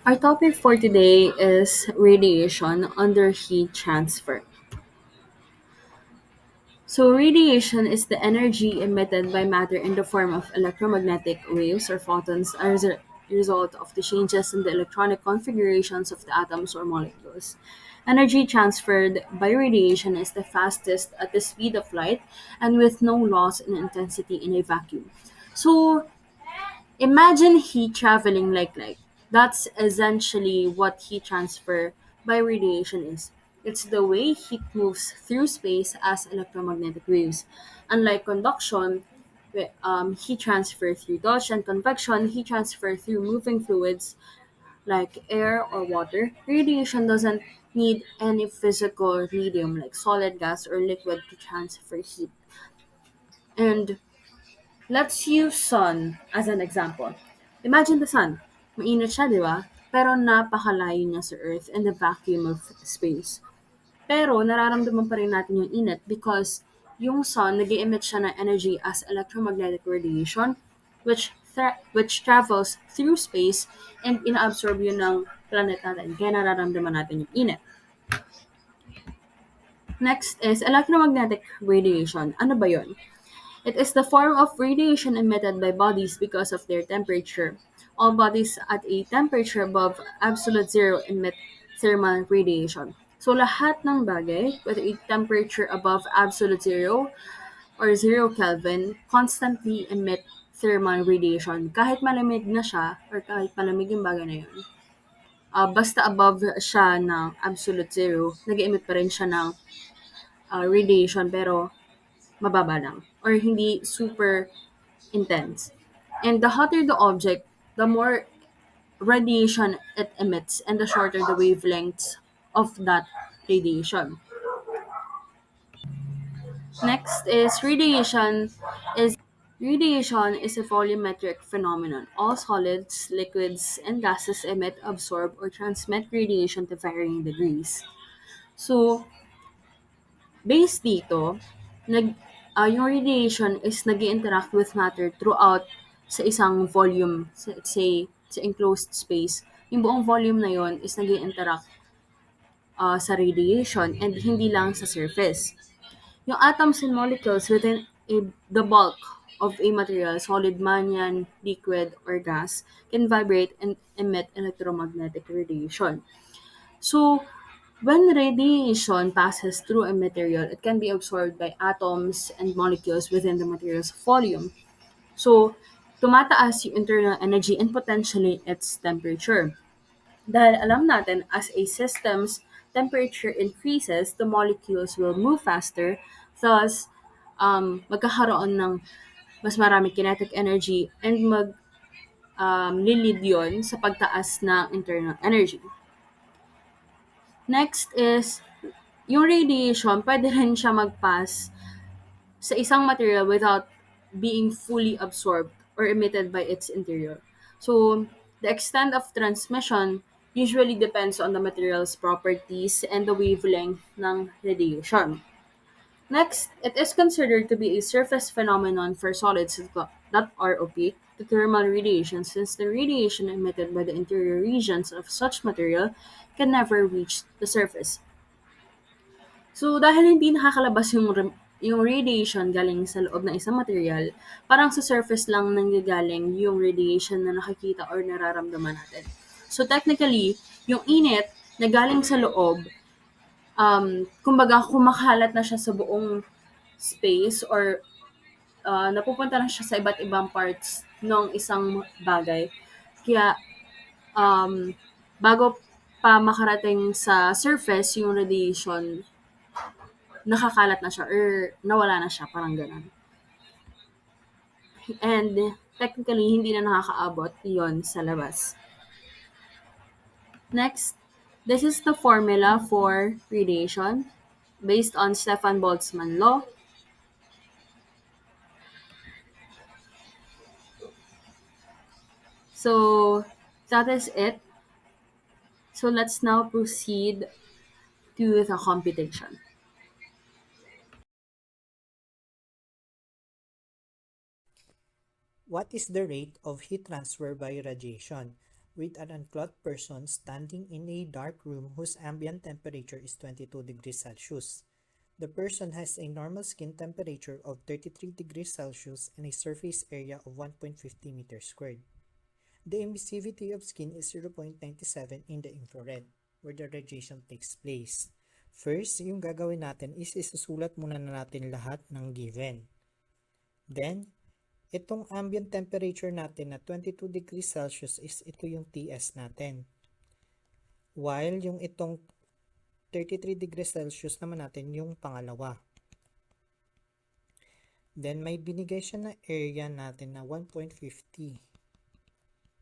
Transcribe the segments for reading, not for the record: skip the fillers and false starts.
Our topic for today is radiation under heat transfer. So, radiation is the energy emitted by matter in the form of electromagnetic waves or photons as a result of the changes in the electronic configurations of the atoms or molecules. Energy transferred by radiation is the fastest at the speed of light and with no loss in intensity in a vacuum. So, imagine heat traveling like light. That's essentially what heat transfer by radiation is. It's the way heat moves through space as electromagnetic waves. Unlike conduction, heat transfer through touch, and convection, heat transfer through moving fluids like air or water. Radiation doesn't need any physical medium like solid, gas, or liquid to transfer heat. And let's use sun as an example. Imagine the sun. Mainit siya, di ba? Pero napakalayo niya sa Earth in the vacuum of space. Pero nararamdaman pa rin natin yung init because yung sun, nag emit siya ng energy as electromagnetic radiation which travels through space and inaabsorb yun ng planet natin. Kaya nararamdaman natin yung init. Next is electromagnetic radiation. Ano ba yun? It is the form of radiation emitted by bodies because of their temperature. All bodies at a temperature above absolute zero emit thermal radiation. So lahat ng bagay with a temperature above absolute zero or 0 Kelvin constantly emit thermal radiation. Kahit malamig na siya or kahit malamig yung bagay na yun, basta above siya ng absolute zero, nag-emit pa rin siya ng radiation pero mababa lang or hindi super intense. And the hotter the object, the more radiation it emits and the shorter the wavelengths of that radiation. Next is radiation is a volumetric phenomenon. All solids, liquids, and gases emit, absorb, or transmit radiation to varying degrees. So, based dito, yung radiation is nag interact with matter throughout sa isang volume, let's say, sa enclosed space. Yung buong volume na yon is nag interact sa radiation and hindi lang sa surface. Yung atoms and molecules within the bulk of a material, solid man yan, liquid, or gas, can vibrate and emit electromagnetic radiation. So, when radiation passes through a material, it can be absorbed by atoms and molecules within the material's volume. So, tumataas yung internal energy and potentially its temperature. Dahil alam natin, as a system's temperature increases, the molecules will move faster, thus, magkakaroon ng mas marami kinetic energy and lilid yun sa pagtaas ng internal energy. Next is, yung radiation, pwede rin siya mag-pass sa isang material without being fully absorbed or emitted by its interior. So, the extent of transmission usually depends on the material's properties and the wavelength ng radiation. Next, it is considered to be a surface phenomenon for solids that are opaque to thermal radiation since the radiation emitted by the interior regions of such material can never reach the surface. So, dahil hindi nakakalabas yung radiation galing sa loob ng isang material, parang sa surface lang nanggagaling yung radiation na nakikita or nararamdaman natin. So, technically, yung init na galing sa loob, kumbaga kumakalat na siya sa buong space or napupunta na siya sa iba't ibang parts ng isang bagay. Kaya, um, bago pa makarating sa surface yung radiation, nakakalat na siya or nawala na siya, parang gano'n. And technically, hindi na nakakaabot yon sa labas. Next, this is the formula for radiation based on Stefan Boltzmann law. So that is it. So let's now proceed to the computation. What is the rate of heat transfer by radiation? with an unclothed person standing in a dark room whose ambient temperature is 22 degrees Celsius. The person has a normal skin temperature of 33 degrees Celsius and a surface area of 1.50 meters squared. The emissivity of skin is 0.97 in the infrared, where the radiation takes place. First, yung gagawin natin is isusulat muna na natin lahat ng given. Then, itong ambient temperature natin na 22 degrees Celsius is ito yung TS natin. While yung itong 33 degrees Celsius naman natin yung pangalawa. Then may binigay siya na area natin na 1.50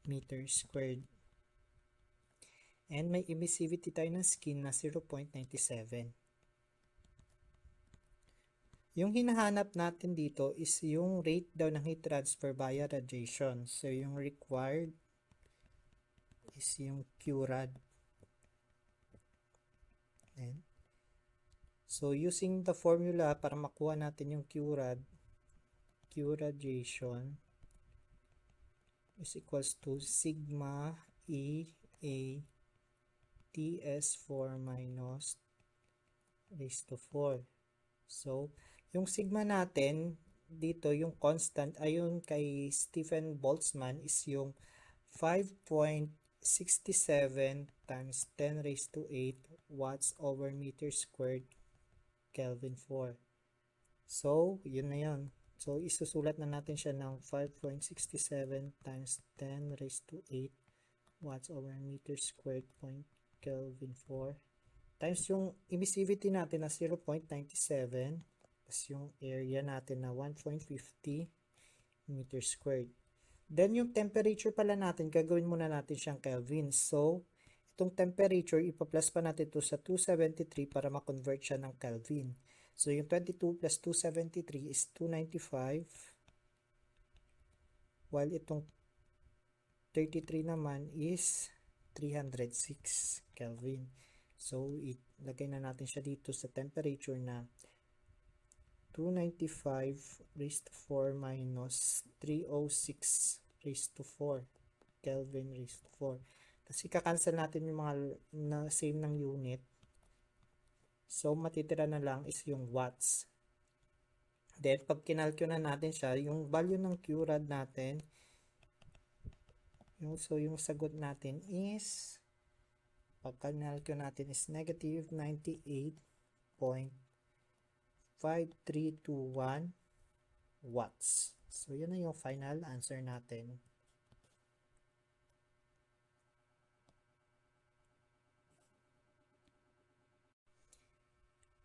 meters squared. And may emissivity tayo ng skin na 0.97. Yung hinahanap natin dito is yung rate daw ng heat transfer via radiation. So yung required is yung QRAD. Then, so using the formula para makuha natin yung QRAD, Q radiation is equals to sigma EA TS4 minus raised to 4. So, yung sigma natin dito, yung constant ayon kay Stephen Boltzmann is yung 5.67 times 10 raised to 8 watts over meter squared Kelvin 4. So, yun na yun. So, isusulat na natin siya ng 5.67 times 10 raised to 8 watts over meter squared point Kelvin 4 times yung emissivity natin na 0.97 tapos yung area natin na 1.50 meter squared. Then, yung temperature pala natin, gagawin muna natin siyang Kelvin. So, itong temperature, ipa-plus pa natin ito sa 273 para ma-convert siya ng Kelvin. So, yung 22 plus 273 is 295. While itong 33 naman is 306 Kelvin. So, ilagay na natin siya dito sa temperature na 295 raised to 4 minus 306 raised to 4 Kelvin raised to 4. Tapos ika-cancel natin yung mga na same ng unit. So, matitira na lang is yung watts. Then, pag kinalcule na natin siya, yung value ng QRAD natin, yung sagot natin is, pag kinalcule natin is negative 98.5321 watts. So, yun na yung final answer natin.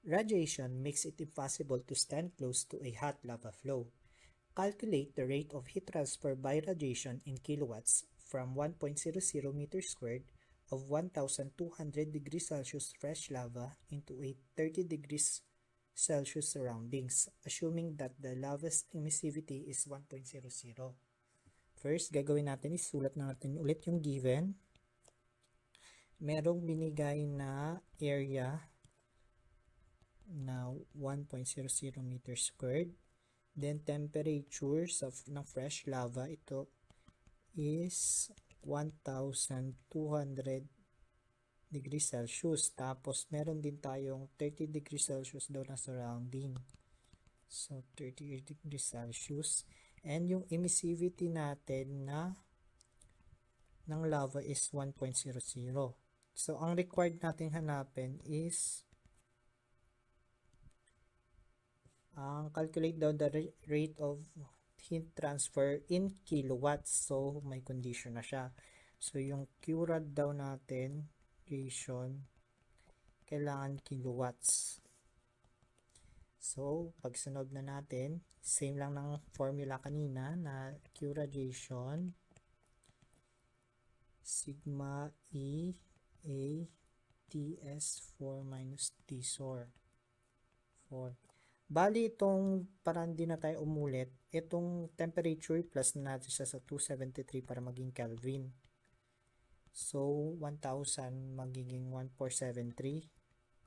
Radiation makes it impossible to stand close to a hot lava flow. Calculate the rate of heat transfer by radiation in kilowatts from 1.00 meters squared of 1,200 degrees Celsius fresh lava into a 30 degrees Celsius surroundings, assuming that the lava's emissivity is 1.00. First, gagawin natin is sulat na natin ulit yung given. Merong binigay na area na 1.00 meters squared. Then, temperatures ng fresh lava, ito is 1,200 degrees Celsius. Tapos, meron din tayong 30 degrees Celsius daw na surrounding. So, 30 degrees Celsius. And yung emissivity natin ng lava is 1.00. So, ang required natin hanapin is ang calculate daw the rate of heat transfer in kilowatts. So, may condition na siya. So, yung QRAD daw natin, radiation, kailangan kilowatts. So, pag sunod na natin, same lang ng formula kanina na Q radiation, sigma E A TS4 minus TSOR 4. Bali, itong parang di na tayo umulit, itong temperature plus na natin siya sa 273 para maging Kelvin. So, 1,000 magiging 1473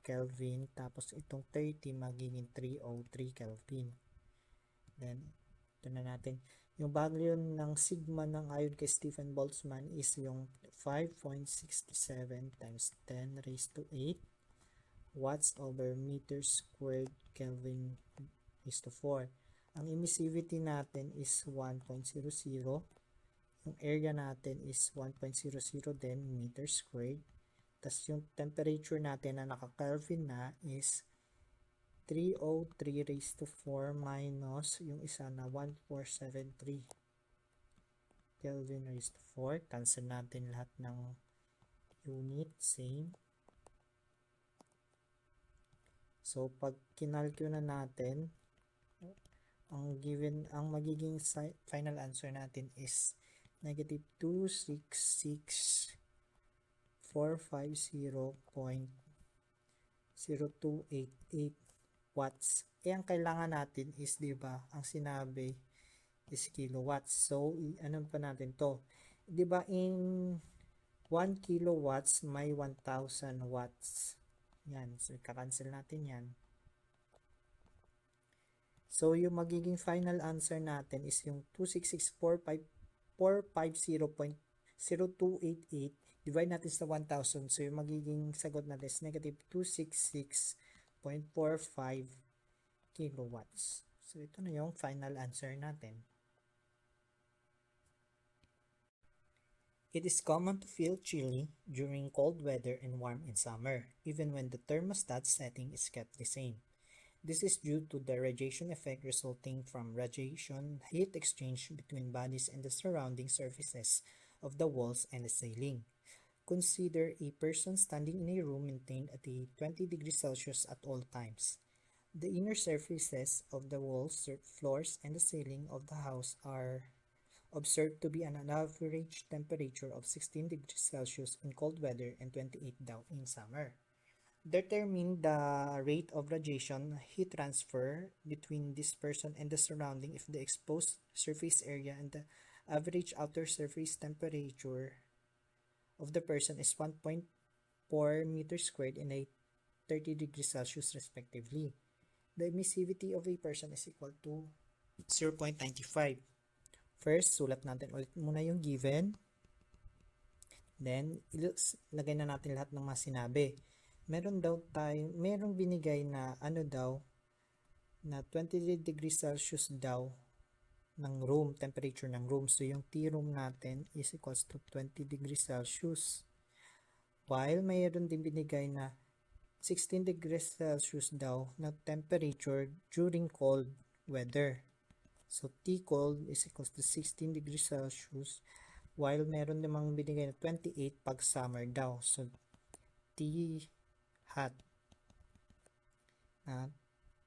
Kelvin. Tapos, itong 30 magiging 303 Kelvin. Then, ito na natin. Yung value ng sigma ng ayon kay Stephen Boltzmann is yung 5.67 times 10 raised to 8 watts over meter squared Kelvin raised to 4. Ang emissivity natin is 1.00. Yung area natin is 1.00 din meter squared. Tapos yung temperature natin na naka-Kelvin na is 303 raised to 4 minus yung isa na 1473 Kelvin raised to 4. Cancel natin lahat ng unit, same. So, pag kinalculate na natin, ang magiging final answer natin is negative 266,450.0288 watts. Ang kailangan natin is, di ba, ang sinabi is kilowatts. So, ano pa natin to? Di ba, in 1 kilowatts may 1,000 watts. Yan. So, kakancel natin yan. So, yung magiging final answer natin is yung 266,450.0288 divide natin sa 1,000. So, yung magiging sagot natin is negative 266.45 kilowatts. So, ito na yung final answer natin. It is common to feel chilly during cold weather and warm in summer, even when the thermostat setting is kept the same. This is due to the radiation effect resulting from radiation heat exchange between bodies and the surrounding surfaces of the walls and the ceiling. Consider a person standing in a room maintained at a 20 degrees Celsius at all times. The inner surfaces of the walls, floors, and the ceiling of the house are observed to be an average temperature of 16 degrees Celsius in cold weather and 28 daw in summer. Determine the rate of radiation heat transfer between this person and the surrounding if the exposed surface area and the average outer surface temperature of the person is 1.4 meters squared and a 30 degrees Celsius respectively. The emissivity of a person is equal to 0.95. First, sulat natin ulit muna yung given. Then, lagay na natin lahat ng mga sinabi. Merong binigay na na 20 degrees Celsius daw ng room, temperature ng room. So, yung T-room natin is equals to 20 degrees Celsius. While mayroon din binigay na 16 degrees Celsius daw na temperature during cold weather. So, T cold is equals to 16 degrees Celsius while meron namang binigay na 28 pag summer daw. So, T hot na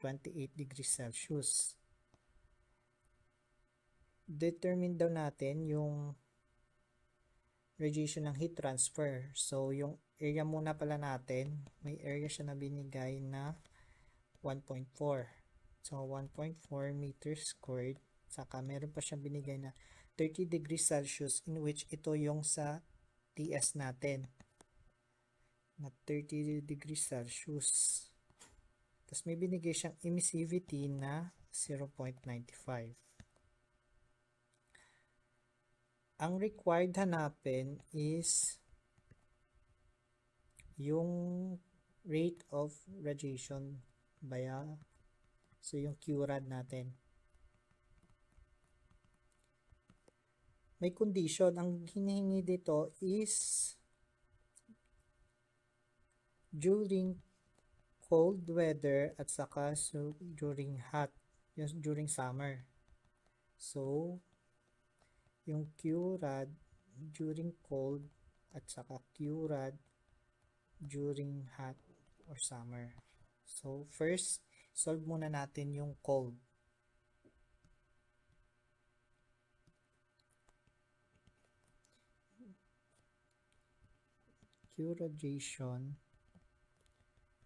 28 degrees Celsius. Determine daw natin yung radiation ng heat transfer. So, yung area muna pala natin, may area siya na binigay na 1.4. So, 1.4 meters squared. Saka, meron pa siyang binigay na 30 degrees Celsius in which ito yung sa TS natin na 30 degrees Celsius. Tapos, may binigay siyang emissivity na 0.95. Ang required hanapin is yung rate of radiation so yung Q-rad natin. May condition. Ang hinihingi dito is during cold weather at saka during during summer. So, yung Q-rad during cold at saka Q-rad during hot or summer. So, first, solve muna natin yung cold. Q radiation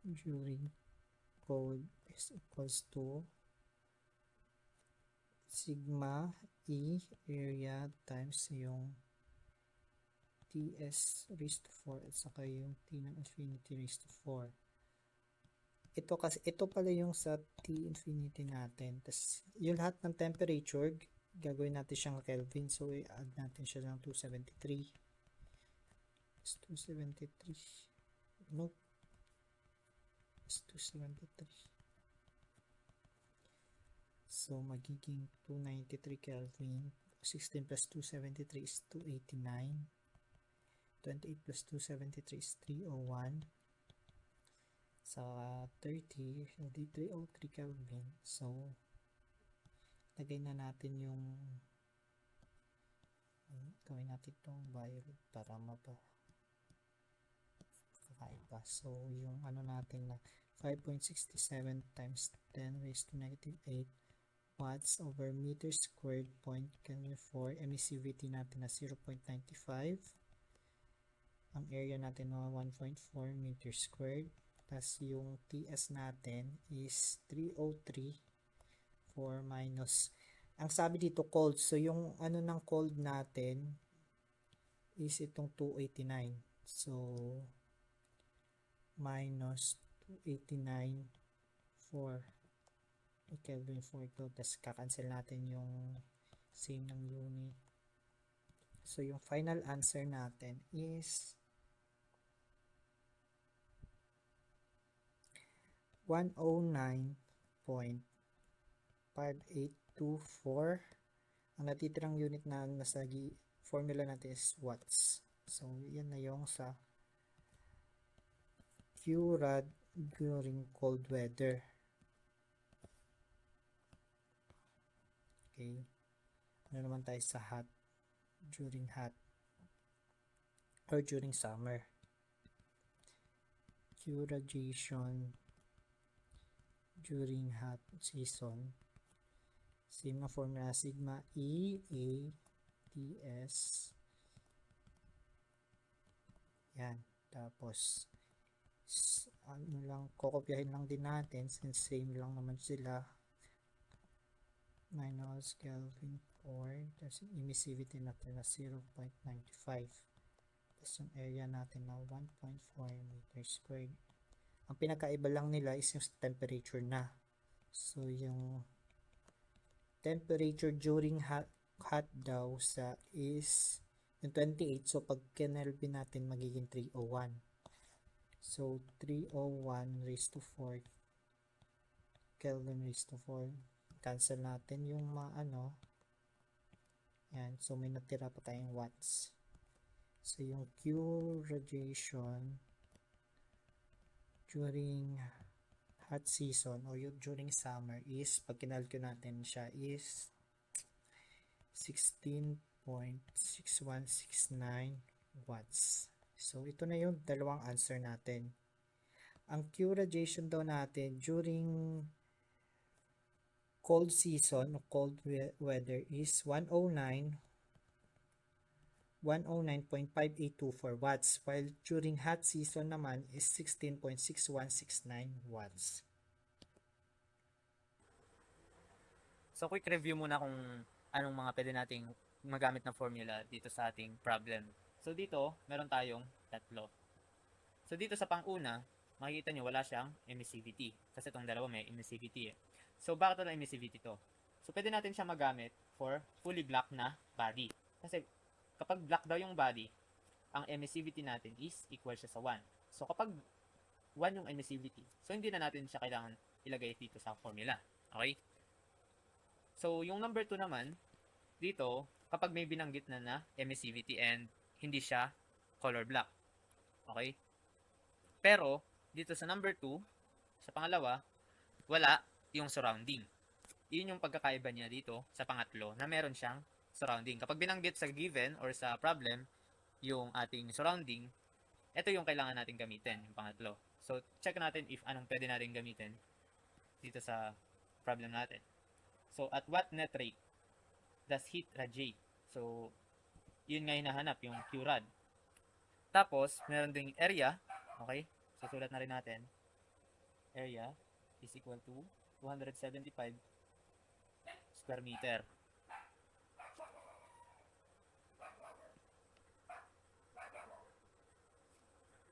during cold is equals to sigma E area times yung TS raised to 4 at saka yung T ng infinity raised to 4. Ito pala yung sa T infinity natin. Tapos yung lahat ng temperature gagawin natin siyang Kelvin. So, i-add natin siya ng 273. Is 273. Nope. Is 273. So, magiging 293 Kelvin. 16 plus 273 is 289. 28 plus 273 is 301. Sa 30, hindi 303 Kelvin. So, lagay na natin yung gawin natin itong violet para kakaiba. So, yung ano natin na 5.67 times 10 raised to negative 8 watts over meter squared point Kelvin 4. Emissivity natin na 0.95. Ang area natin na 1.4 meter squared. Tapos yung TS natin is 303 4 minus. Ang sabi dito cold. So yung ano ng cold natin is itong 289. So minus 289 4 Kelvin 4 ito. Tapos kakancel natin yung same ng unit. So yung final answer natin is 109.5824. Ang natitirang unit na nasa formula natin is watts. So, yan na yung sa Q-rad during cold weather. Okay. Ano naman tayo sa hot? During hot or during summer. Q radiation during hot season. Same na formula, sigma E A Ts. Yan. Tapos ano lang, kokopyahin lang din natin since same lang naman sila. Minus Kelvin 4. Tapos yung emissivity natin na 0.95. Tapos yung area natin na 1.4 meter squared. Ang pinakaiba lang nila is yung temperature na. So yung temperature during hot daw sa is yung 28. So pag kinelvin natin magiging 301. So 301 raised to 4 Kelvin raised to 4. Cancel natin yung ano. Yan. So may natira pa tayong watts. So yung Q radiation during hot season or during summer is, pag kinalculate natin siya is 16.6169 watts. So ito na yung dalawang answer natin. Ang Q radiation daw natin during cold season o cold weather is 109.5824 watts, while during hot season naman is 16.6169 watts. So quick review muna kung anong mga pwede nating magamit na formula dito sa ating problem. So dito, meron tayong tatlo. So dito sa pang-una, makikita nyo wala siyang emissivity. Kasi itong dalawa may emissivity eh. So bakit wala emissivity to? So pwede natin siya magamit for fully black na body. Kasi kapag black daw yung body, ang emissivity natin is equal siya sa 1. So kapag 1 yung emissivity, so hindi na natin siya kailangan ilagay dito sa formula. Okay? So yung number 2 naman, dito, kapag may binanggit na emissivity and hindi siya color black. Okay? Pero, dito sa number 2, sa pangalawa, wala yung surrounding. Yun yung pagkakaiba niya dito sa pangatlo na meron siyang surrounding. Kapag binanggit sa given or sa problem, yung ating surrounding, ito yung kailangan natin gamitin, yung pangatlo. So, check natin if anong pwede natin gamitin dito sa problem natin. So, at what net rate does heat radiate? So, yun nga hinahanap, yung Q-rad. Tapos, meron ding area. Okay? So, sulat na rin natin. Area is equal to 275 square meter.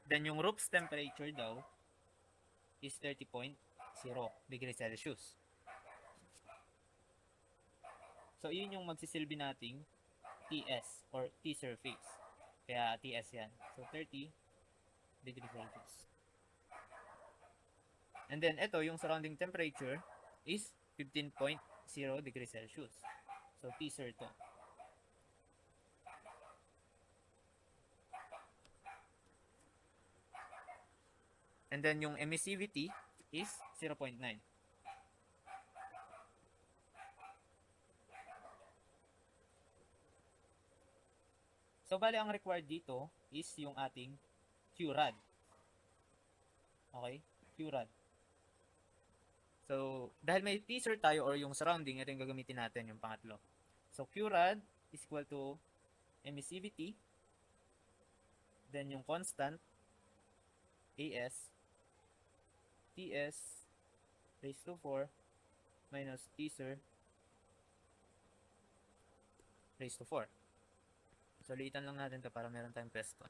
Then, yung room's temperature daw is 30.0 degrees Celsius. So, yun yung magsisilbi nating TS or T surface. Kaya TS yan. So, 30 degrees Celsius. And then, ito, yung surrounding temperature is 15.0 degrees Celsius. So, T-SIR to. And then, yung emissivity is 0.9. So, bali ang required dito is yung ating QRAD. Okay? QRAD. So, dahil may T-SIR tayo or yung surrounding, ito yung gagamitin natin, yung pangatlo. So, QRAD is equal to emissivity, then yung constant, AS, TS raised to 4 minus T-SIR raised to 4. So, liitan lang natin to para meron tayong pwesto.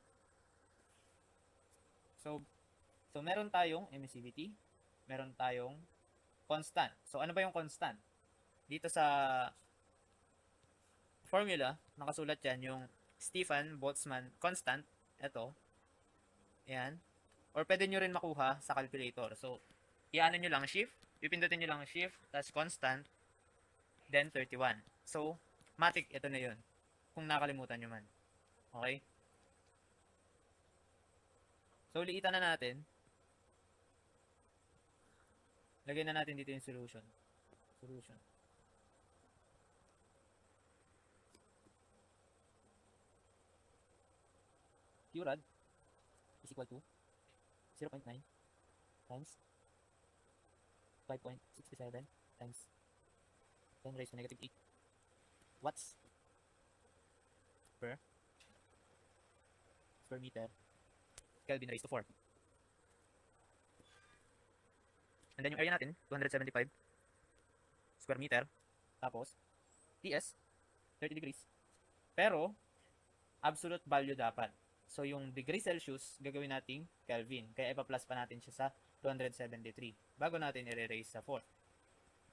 So meron tayong emissivity, meron tayong constant. So, ano ba yung constant? Dito sa formula, nakasulat yan yung Stefan-Boltzmann constant. Ito. Yan. Or pwede nyo rin makuha sa calculator. So, i-ano nyo lang shift, pipindutin nyo lang shift, tas constant, then 31. So, matik, ito na yun. Kung nakalimutan nyo man. Okay? So, liitan na natin. Lagay na natin dito yung solution. QRAD is equal to 0.9 times 5.67 times 10 raised to negative 8 watts per meter Kelvin raised to 4. And then yung area natin, 275 square meter. Tapos, TS, 30 degrees. Pero, absolute value dapat. So, yung degree Celsius, gagawin nating Kelvin. Kaya ipa-plus pa natin siya sa 273. Bago natin i-raise sa 4.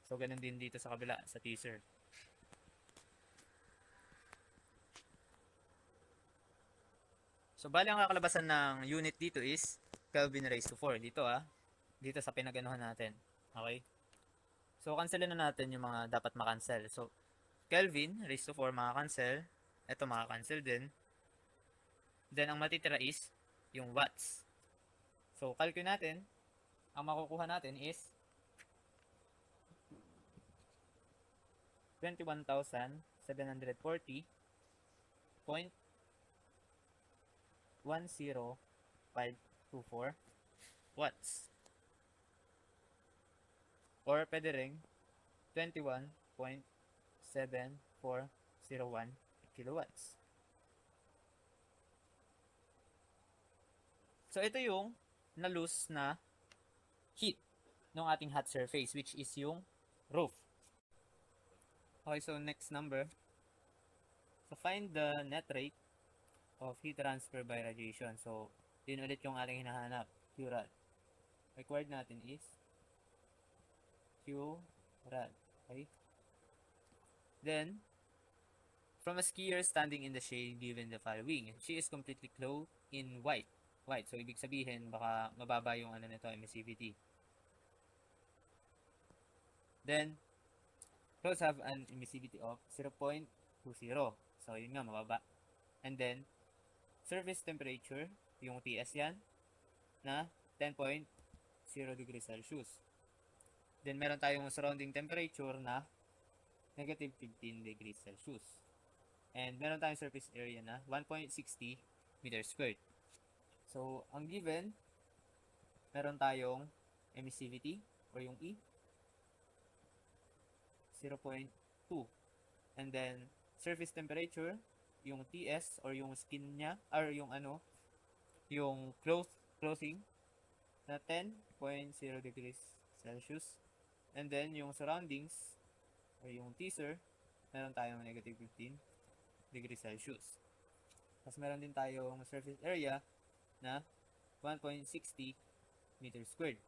So, ganun din dito sa kabila, sa TSIR. So, bali ang kakalabasan ng unit dito is Kelvin raised to 4. Dito dito sa pinaganuhan natin. Okay? So, cancelin na natin yung mga dapat makancel. So, Kelvin raised to 4 makakancel. Ito makakancel din. Then, ang matitira is yung watts. So, calculate natin. Ang makukuha natin is 21,740.10524 watts. Or pwede ring 21.7401 kilowatts. So, ito yung na-lose na heat ng ating hot surface, which is yung roof. Okay, so next number. So, find the net rate of heat transfer by radiation. So, yun ulit yung ating hinahanap. QRAD. Required natin is QRAD. Okay? Then, from a skier standing in the shade given the following. She is completely clothed in white. White. So, ibig sabihin, baka mababa yung nito, emissivity. Then, clothes have an emissivity of 0.20. So, yun nga, mababa. And then, surface temperature, yung TS yan, na 10.0 degrees Celsius. Then, meron tayong surrounding temperature na negative 15 degrees Celsius. And meron tayong surface area na 1.60 meters squared. So, ang given, meron tayong emissivity or yung E, 0.2. And then, surface temperature, yung TS or yung skin niya, or yung yung clothing, na 10.0 degrees Celsius. And then, yung surroundings, or yung TSIR, meron tayong negative 15 degrees Celsius. Tapos meron din tayong surface area na 1.60 meters squared.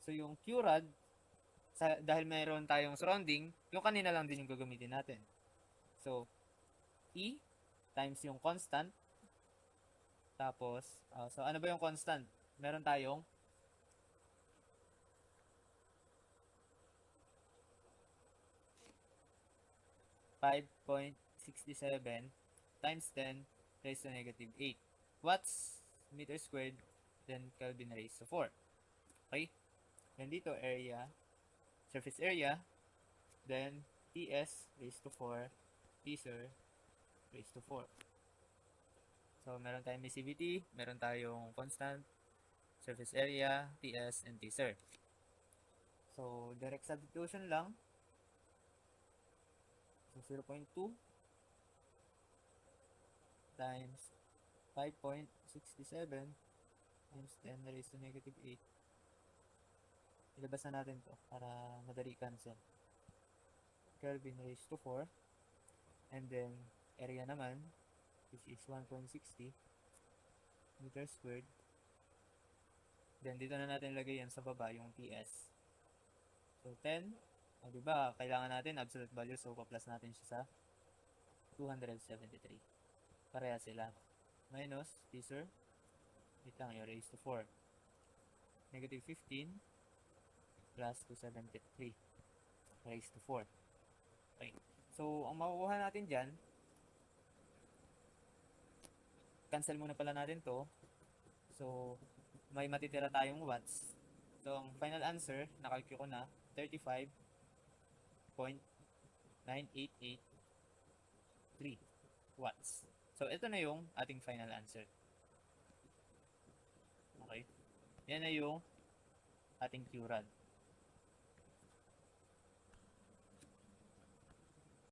So, yung QRAD dahil mayroon tayong surrounding, yung kanina lang din yung gagamitin natin. So, E times yung constant. Tapos, so ano ba yung constant? Meron tayong 5.67 times 10 raised to negative 8 watts meter squared, then Kelvin raised to 4. Okay? Then dito, area, surface area, then TS raised to 4, Tsir raised to 4. So, meron tayong emissivity, meron tayong constant, surface area, TS, and Tsir. So, direct substitution lang. So, 0.2 times 5.67 times 10 raised to negative 8. Ilabas na natin to para madali cancel. Kelvin raised to 4. And then, area naman, which is 1.60 meter squared. Then, dito na natin lagay yan sa baba, yung TS. So, 10. Diba, kailangan natin absolute value, so pa-plus natin siya sa 273. Pareha sila. Minus, Tsir. Wait lang, yung raised to 4. Negative 15 plus 273 raised to 4. Okay. So, ang makukuha natin dyan, cancel muna pala natin to. So, may matitira tayong watts. So, ang final answer, nakalculate ko na, 35.9883 watts. So, ito na yung ating final answer. Okay? Yan na yung ating Q-rad.